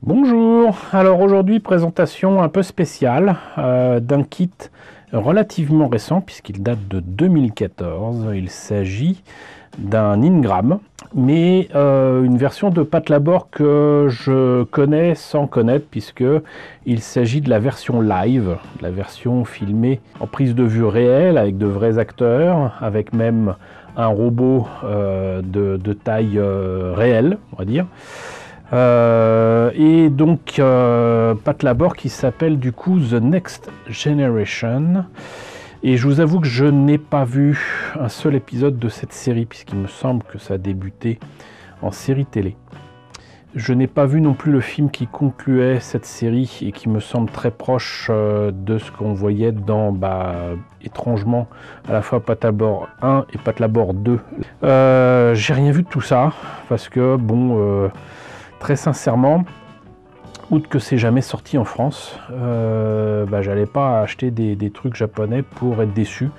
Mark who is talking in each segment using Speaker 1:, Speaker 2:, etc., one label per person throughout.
Speaker 1: Bonjour, alors aujourd'hui présentation un peu spéciale d'un kit relativement récent puisqu'il date de 2014. Il s'agit d'un Ingram, mais une version de Patlabor que je connais sans connaître puisque il s'agit de la version live, la version filmée en prise de vue réelle avec de vrais acteurs, avec même un robot de taille réelle, on va dire. Et donc Patlabor qui s'appelle du coup The Next Generation, et je vous avoue que je n'ai pas vu un seul épisode de cette série puisqu'il me semble que ça a débuté en série télé. Je n'ai pas vu non plus le film qui concluait cette série et qui me semble très proche de ce qu'on voyait dans, étrangement, à la fois Patlabor 1 et Patlabor 2. J'ai rien vu de tout ça parce que, très sincèrement, outre que c'est jamais sorti en France, j'allais pas acheter des trucs japonais pour être déçu.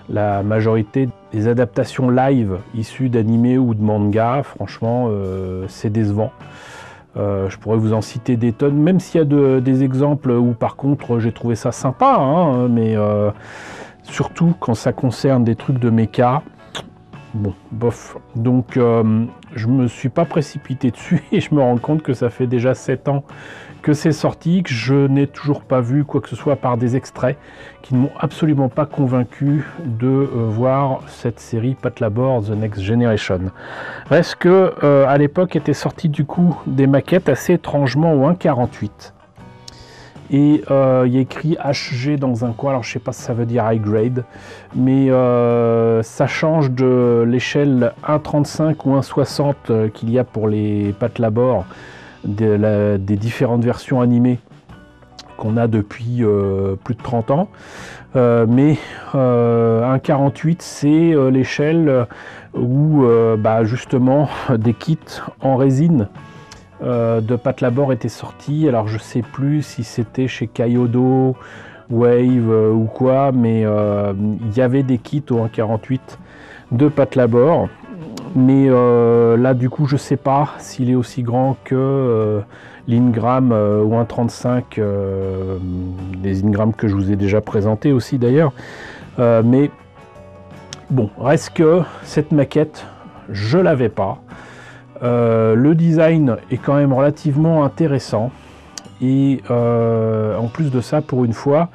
Speaker 1: La majorité des adaptations live issues d'animés ou de manga, franchement, c'est décevant. Je pourrais vous en citer des tonnes, même s'il y a des exemples où par contre j'ai trouvé ça sympa, hein, mais surtout quand ça concerne des trucs de mecha. Bon, bof. Donc, je me suis pas précipité dessus et je me rends compte que ça fait déjà 7 ans que c'est sorti, que je n'ai toujours pas vu quoi que ce soit par des extraits qui ne m'ont absolument pas convaincu de voir cette série Patlabor The Next Generation. Reste que à l'époque étaient sorties du coup des maquettes assez étrangement au 1.48. Et il y a écrit HG dans un coin, alors je sais pas si ça veut dire high grade, mais ça change de l'échelle 1.35 ou 1.60 qu'il y a pour les Patlabor des différentes versions animées qu'on a depuis plus de 30 ans. Mais 1.48 c'est l'échelle où justement des kits en résine de Patlabor était sorti. Alors je sais plus si c'était chez Kyoto, Wave ou quoi, mais il y avait des kits au 1.48 de Patlabor. Mais là du coup je sais pas s'il est aussi grand que l'Ingram ou 1.35, des Ingram que je vous ai déjà présenté aussi d'ailleurs. Mais bon, reste que cette maquette, je l'avais pas. Le design est quand même relativement intéressant et en plus de ça, pour une fois,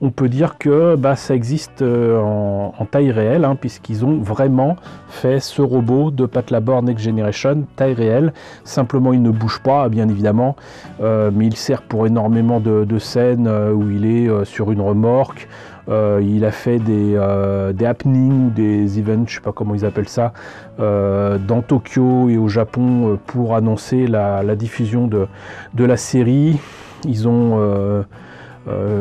Speaker 1: on peut dire que ça existe en taille réelle, hein, puisqu'ils ont vraiment fait ce robot de Patlabor Next Generation taille réelle. Simplement, il ne bouge pas, bien évidemment, mais il sert pour énormément de scènes où il est sur une remorque. Il a fait des happenings, des events, je sais pas comment ils appellent ça, dans Tokyo et au Japon pour annoncer la diffusion de la série. Ils ont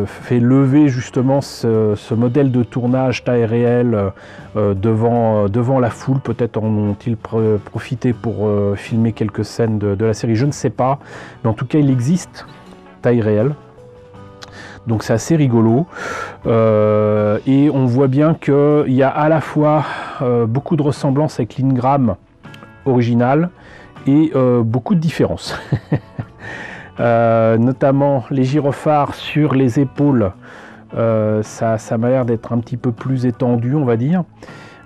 Speaker 1: fait lever justement ce modèle de tournage taille réelle devant la foule. Peut-être en ont-ils profité pour filmer quelques scènes de la série, je ne sais pas, mais en tout cas il existe taille réelle. Donc c'est assez rigolo et on voit bien qu'il y a à la fois beaucoup de ressemblances avec l'Ingram original et beaucoup de différences. Notamment les gyrophares sur les épaules, ça m'a l'air d'être un petit peu plus étendu, on va dire.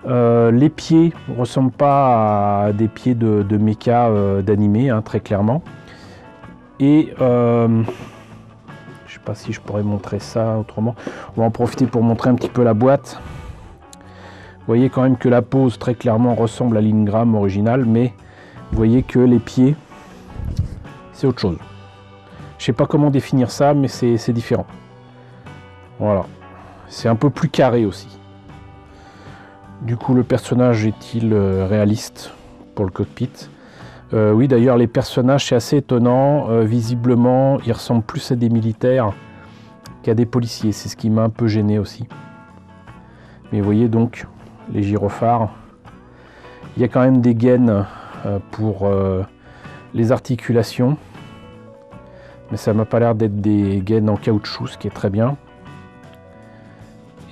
Speaker 1: Les pieds ne ressemblent pas à des pieds de mecha d'animé, hein, très clairement. Et je sais pas si je pourrais montrer ça autrement. On va en profiter pour montrer un petit peu la boîte. Vous voyez quand même que la pose très clairement ressemble à l'Ingram original, mais vous voyez que les pieds, c'est autre chose. Je sais pas comment définir ça, mais c'est différent. Voilà. C'est un peu plus carré aussi. Du coup, le personnage est-il réaliste pour le cockpit? Oui, d'ailleurs, les personnages, c'est assez étonnant. Visiblement, ils ressemblent plus à des militaires qu'à des policiers. C'est ce qui m'a un peu gêné aussi. Mais vous voyez donc, les gyrophares. Il y a quand même des gaines pour les articulations. Mais ça m'a pas l'air d'être des gaines en caoutchouc, ce qui est très bien.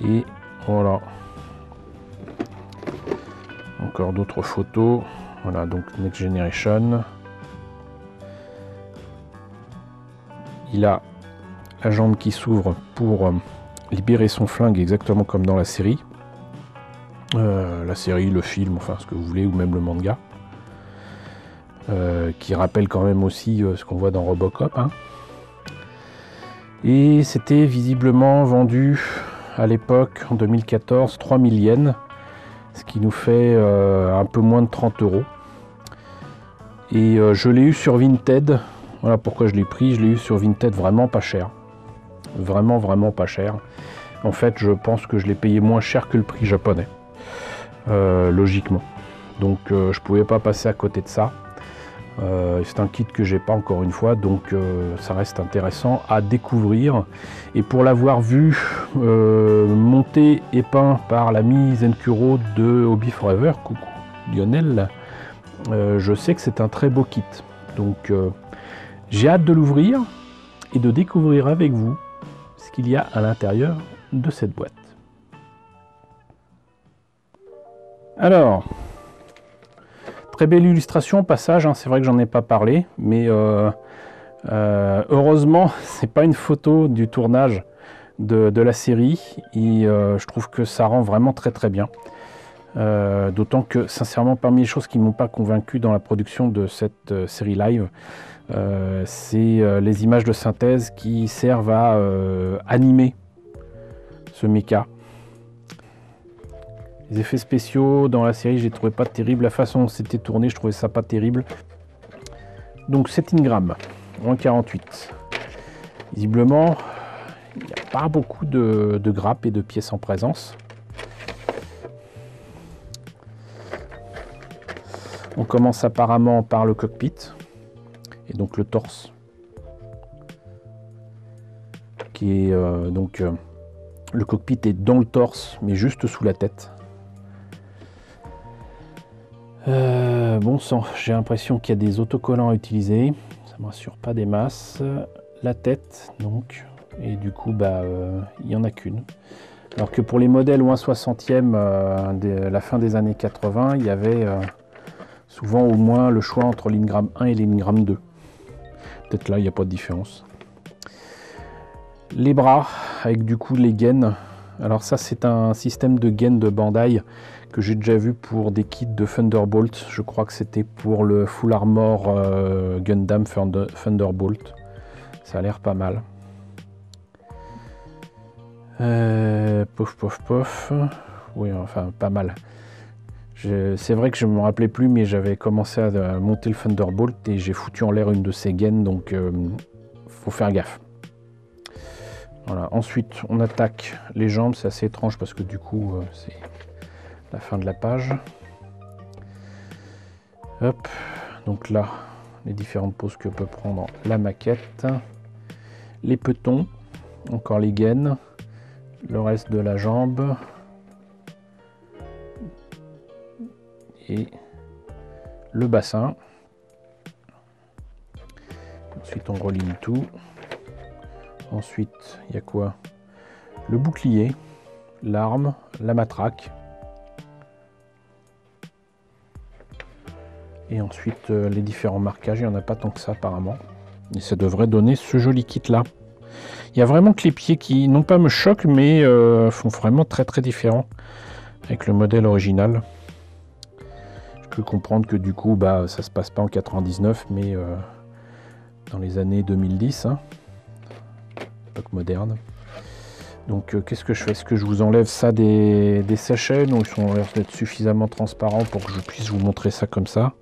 Speaker 1: Et voilà. Encore d'autres photos. Voilà, donc Next Generation. il a la jambe qui s'ouvre pour libérer son flingue, exactement comme dans la série. Le film, enfin ce que vous voulez, ou même le manga. Qui rappelle quand même aussi ce qu'on voit dans Robocop. Hein. Et c'était visiblement vendu à l'époque, en 2014, 3000 yens, ce qui nous fait un peu moins de 30 €. Et je l'ai eu sur Vinted. Voilà pourquoi je l'ai pris. Je l'ai eu sur Vinted vraiment pas cher. Vraiment, vraiment pas cher. En fait, je pense que je l'ai payé moins cher que le prix japonais. Logiquement. Donc, je pouvais pas passer à côté de ça. C'est un kit que j'ai pas encore une fois, donc ça reste intéressant à découvrir. Et pour l'avoir vu monté et peint par l'ami Zenkuro de Hobby Forever, coucou Lionel, je sais que c'est un très beau kit. Donc j'ai hâte de l'ouvrir et de découvrir avec vous ce qu'il y a à l'intérieur de cette boîte. Alors, très belle illustration au passage, hein, c'est vrai que j'en ai pas parlé, mais heureusement, c'est pas une photo du tournage de la série, et je trouve que ça rend vraiment très très bien. D'autant que, sincèrement, parmi les choses qui m'ont pas convaincu dans la production de cette série live, c'est les images de synthèse qui servent à animer ce mecha. Les effets spéciaux dans la série, je les trouvais pas terribles. La façon dont c'était tourné, je trouvais ça pas terrible. Donc 7 ingrammes, 1,48. Visiblement, il n'y a pas beaucoup de grappes et de pièces en présence. On commence apparemment par le cockpit et donc le torse, qui est le cockpit est dans le torse, mais juste sous la tête. Bon sang, j'ai l'impression qu'il y a des autocollants à utiliser. Ça me rassure pas des masses. La tête, donc, et du coup, il n'y en a qu'une. Alors que pour les modèles ou 1/60e de la fin des années 80, il y avait souvent au moins le choix entre l'Ingram 1 et l'Ingram 2. Peut-être là, il n'y a pas de différence. Les bras, avec du coup les gaines. Alors ça, c'est un système de gaines de Bandai que j'ai déjà vu pour des kits de Thunderbolt. Je crois que c'était pour le Full Armor Gundam Thunderbolt. Ça a l'air pas mal. Pof, pof, pof. Oui, enfin, pas mal. C'est vrai que je ne me rappelais plus, mais j'avais commencé à monter le Thunderbolt et j'ai foutu en l'air une de ces gaines, donc faut faire gaffe. Voilà. Ensuite, on attaque les jambes. C'est assez étrange parce que du coup, c'est la fin de la page. Hop. Donc là, les différentes poses que peut prendre la maquette. Les petons, encore les gaines, le reste de la jambe. Et le bassin. Ensuite, on religne tout. Ensuite, il y a quoi? Le bouclier, l'arme, la matraque. Et ensuite, les différents marquages. Il n'y en a pas tant que ça apparemment. Et ça devrait donner ce joli kit là. Il y a vraiment que les pieds qui, non pas me choquent, mais font vraiment très très différents avec le modèle original. Je peux comprendre que du coup, ça se passe pas en 99, mais dans les années 2010. Hein. Époque moderne. Donc qu'est-ce que je fais? Est-ce que je vous enlève ça des sachets? Donc ils ont l'air d'être suffisamment transparents pour que je puisse vous montrer ça comme ça.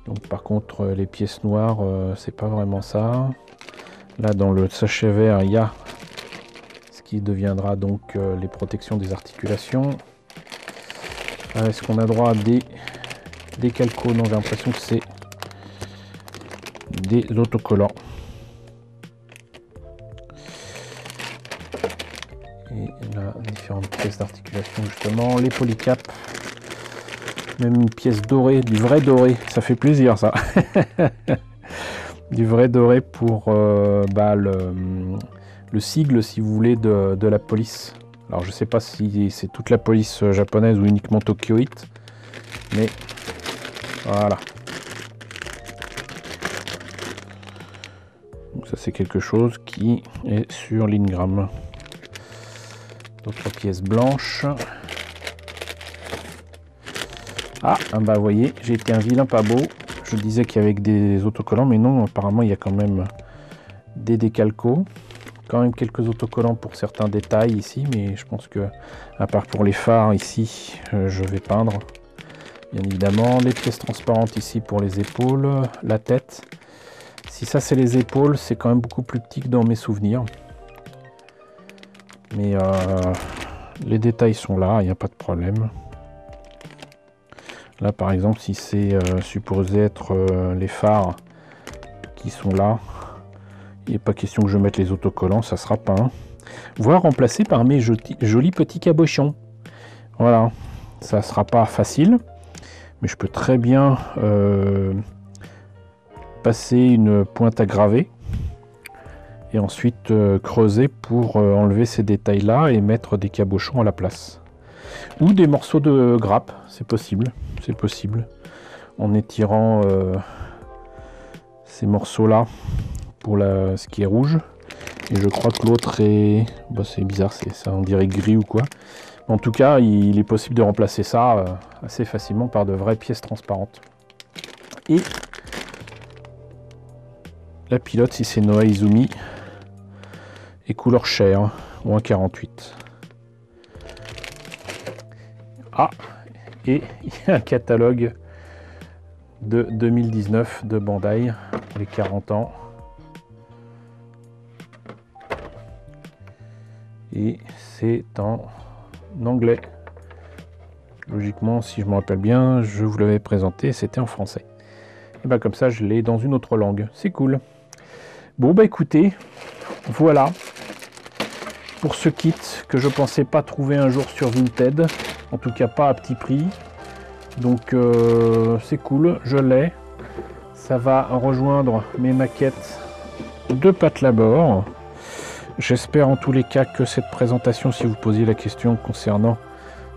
Speaker 1: Donc par contre les pièces noires, c'est pas vraiment ça. Là dans le sachet vert, il y a ce qui deviendra donc les protections des articulations. Est-ce qu'on a droit à des calcos? Non, j'ai l'impression que c'est des autocollants. Et là, différentes pièces d'articulation justement, les polycaps, même une pièce dorée, du vrai doré, ça fait plaisir ça. Du vrai doré pour le sigle, si vous voulez, de la police. Alors je sais pas si c'est toute la police japonaise ou uniquement tokyoïte, mais voilà. c'est quelque chose qui est sur l'Ingram. D'autres pièces blanches. Ah, bah vous voyez, j'ai été un vilain pas beau. Je disais qu'il y avait des autocollants, mais non, apparemment il y a quand même des décalcos. Quand même quelques autocollants pour certains détails ici, mais je pense que, à part pour les phares ici, je vais peindre. Bien évidemment, les pièces transparentes ici pour les épaules, la tête. Si ça c'est les épaules, c'est quand même beaucoup plus petit que dans mes souvenirs. Mais les détails sont là, il n'y a pas de problème. Là par exemple, si c'est supposé être les phares qui sont là, il n'est pas question que je mette les autocollants, ça sera peint. Voire remplacé par mes jolis petits cabochons. Voilà, ça sera pas facile, mais je peux très bien passer une pointe à graver et ensuite creuser pour enlever ces détails là et mettre des cabochons à la place. Ou des morceaux de grappe, c'est possible, en étirant ces morceaux là pour ce qui est rouge, et je crois que l'autre est, bah, c'est bizarre, ça on dirait gris ou quoi. En tout cas, il est possible de remplacer ça assez facilement par de vraies pièces transparentes. Et la pilote, si c'est Noa Izumi, est couleur chair, ou 1,48. Ah, et il y a un catalogue de 2019 de Bandai, les 40 ans. Et c'est en anglais. Logiquement, si je me rappelle bien, je vous l'avais présenté, c'était en français. Et bien comme ça, je l'ai dans une autre langue. C'est cool. Bon, bah écoutez, voilà pour ce kit que je pensais pas trouver un jour sur Vinted. En tout cas, pas à petit prix. Donc, c'est cool, je l'ai. Ça va rejoindre mes maquettes de Patlabor. J'espère en tous les cas que cette présentation, si vous posiez la question concernant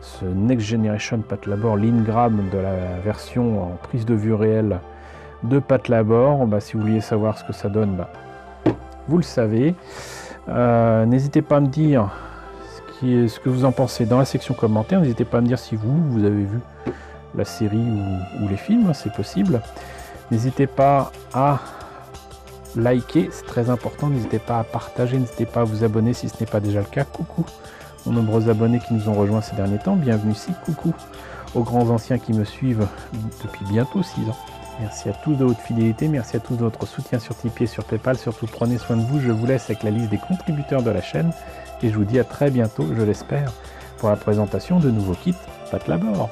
Speaker 1: ce Next Generation Patlabor, l'Ingram de la version en prise de vue réelle de Patlabor, bah, si vous vouliez savoir ce que ça donne, bah, vous le savez. N'hésitez pas à me dire ce que vous en pensez dans la section commentaires. N'hésitez pas à me dire si vous avez vu la série ou les films, c'est possible. N'hésitez pas à liker, c'est très important. N'hésitez pas à partager, n'hésitez pas à vous abonner si ce n'est pas déjà le cas. Coucou aux nombreux abonnés qui nous ont rejoints ces derniers temps. Bienvenue ici. Coucou aux grands anciens qui me suivent depuis bientôt 6 ans. Merci à tous de votre fidélité, merci à tous de votre soutien sur Tipeee et sur Paypal. Surtout prenez soin de vous. Je vous laisse avec la liste des contributeurs de la chaîne et je vous dis à très bientôt, je l'espère, pour la présentation de nouveaux kits Patlabor.